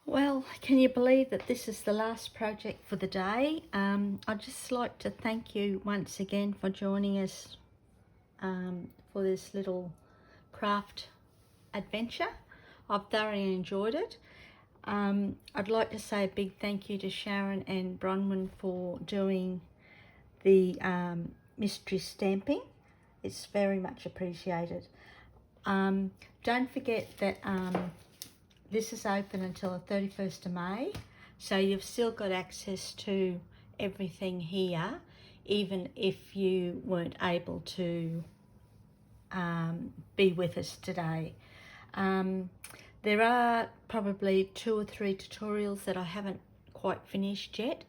Well, can you believe that this is the last project for the day? I'd just like to thank you once again for joining us for this little craft adventure. I've thoroughly enjoyed it. I'd like to say a big thank you to Sharon and Bronwyn for doing the mystery stamping. It's very much appreciated. Don't forget that this is open until the 31st of May, so you've still got access to everything here, even if you weren't able to be with us today. There are probably 2 or 3 tutorials that I haven't quite finished yet,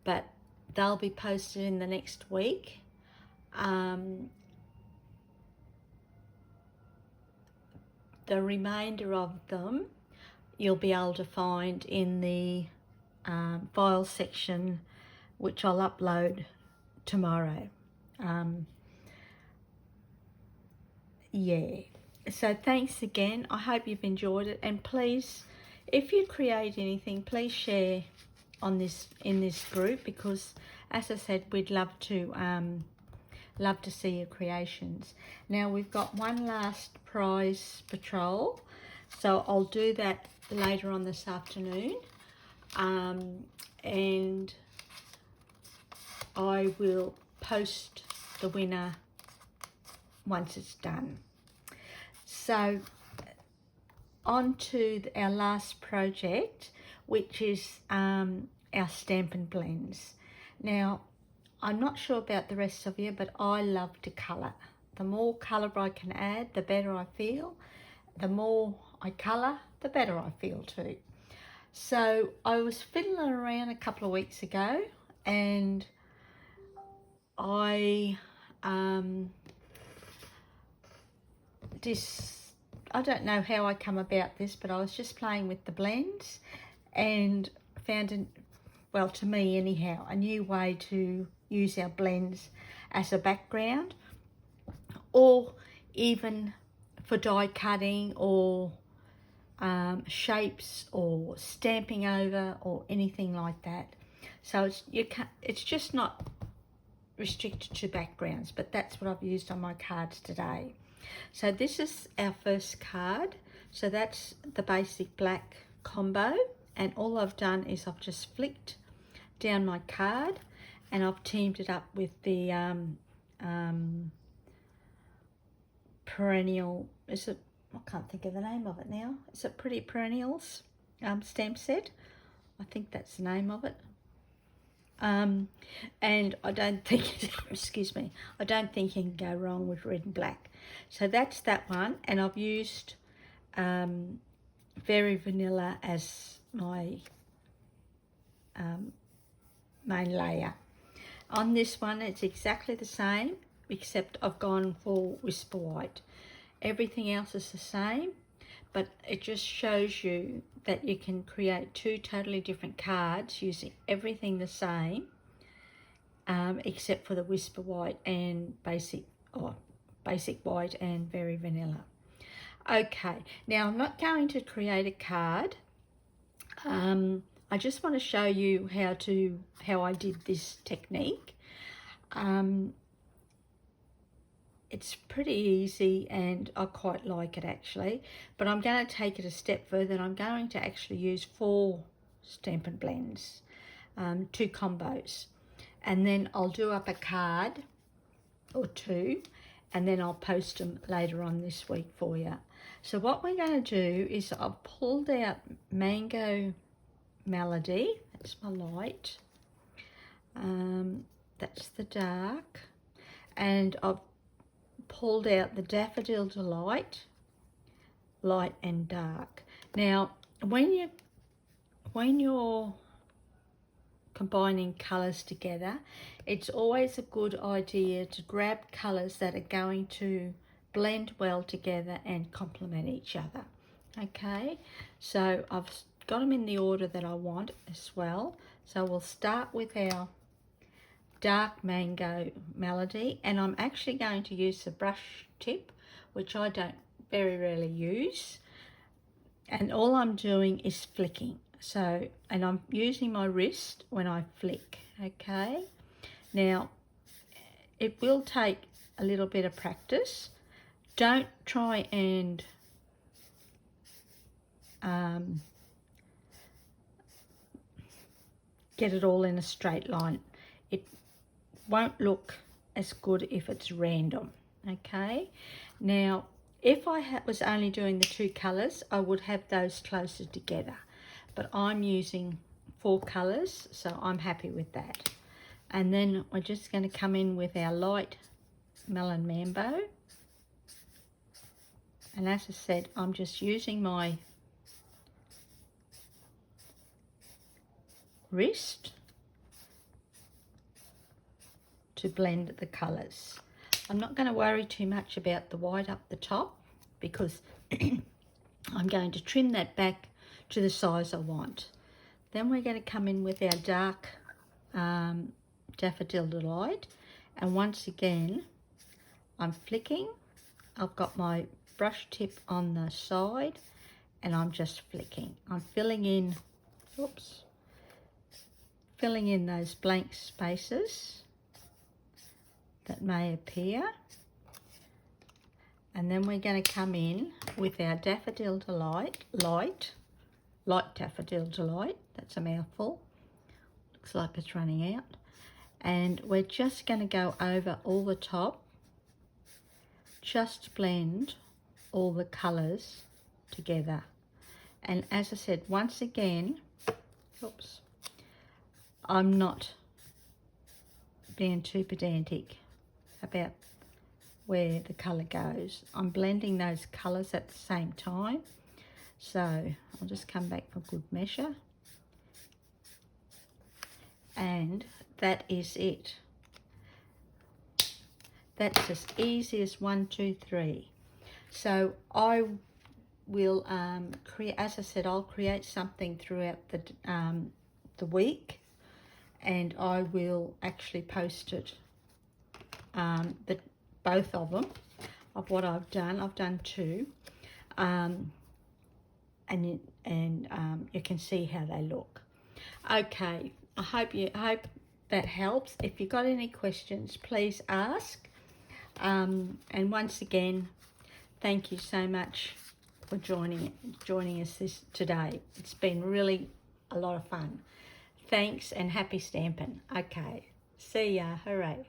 but they'll be posted in the next week. The remainder of them you'll be able to find in the file section, which I'll upload tomorrow. Yeah, so thanks again. I hope you've enjoyed it, and please, if you create anything, please share on this in this group, because as I said, we'd love to see your creations. Now we've got one last prize patrol, so I'll do that later on this afternoon, and I will post the winner once it's done. So on to our last project, which is our Stampin Blends. Now, I'm not sure about the rest of you, but I love to colour. The more colour I can add, the better I feel. The more I colour, the better I feel too. So I was fiddling around a couple of weeks ago, and I don't know how I come about this, but I was just playing with the blends and found, well, to me anyhow, a new way to use our blends as a background, or even for die cutting, or shapes, or stamping over, or anything like that. So it's just not restricted to backgrounds, but that's what I've used on my cards today. So this is our first card. So that's the basic black combo, and all I've done is I've just flicked down my card, and I've teamed it up with the Perennial, is it, I can't think of the name of it now. Is it Perennials stamp set? I think that's the name of it. And I don't think, excuse me, I don't think you can go wrong with red and black. So that's that one, and I've used Very Vanilla as my main layer. On this one, it's exactly the same, except I've gone for Whisper White. Everything else is the same, but it just shows you that you can create 2 totally different cards using everything the same, except for the Whisper White and basic white and Very Vanilla. Okay, now I'm not going to create a card. I just want to show you how I did this technique. It's pretty easy, and I quite like it actually, but I'm going to take it a step further, and I'm going to actually use 4 Stampin' Blends, 2 combos, and then I'll do up a card or 2, and then I'll post them later on this week for you. So what we're going to do is I've pulled out Mango Melody, that's my light, that's the dark, and I've pulled out the Daffodil Delight, light and dark. Now when you're combining colours together, it's always a good idea to grab colours that are going to blend well together and complement each other. Okay, so I've got them in the order that I want as well. So we'll start with our dark Mango Melody, and I'm actually going to use the brush tip, which I don't very rarely use, and all I'm doing is flicking. So, and I'm using my wrist when I flick, okay? Now, it will take a little bit of practice. Don't try and get it all in a straight line. It won't look as good if it's random, okay? Now, if I was only doing the 2 colours, I would have those closer together. But I'm using 4 colours, so I'm happy with that. And then we're just going to come in with our light Melon Mambo. And as I said, I'm just using my wrist to blend the colours. I'm not going to worry too much about the white up the top because I'm going to trim that back to the size I want. Then we're going to come in with our dark Daffodil Delight, and once again I'm flicking. I've got my brush tip on the side and I'm just flicking. I'm filling in, filling in those blank spaces that may appear. And then we're going to come in with our Daffodil Delight, light Daffodil Delight. That's a mouthful. Looks like it's running out. And we're just going to go over all the top. Just blend all the colours together. And as I said, once again, I'm not being too pedantic about where the colour goes. I'm blending those colours at the same time. So I'll just come back for good measure. And that is it. That's as easy as 1, 2, 3. So I will create, as I said, I'll create something throughout the week, and I will actually post it, both of them, of what I've done. I've done 2, and you can see how they look. Okay, I hope that helps. If you've got any questions, please ask. And once again, thank you so much for joining us today. It's been really a lot of fun. Thanks and happy stamping. Okay, see ya. Hooray.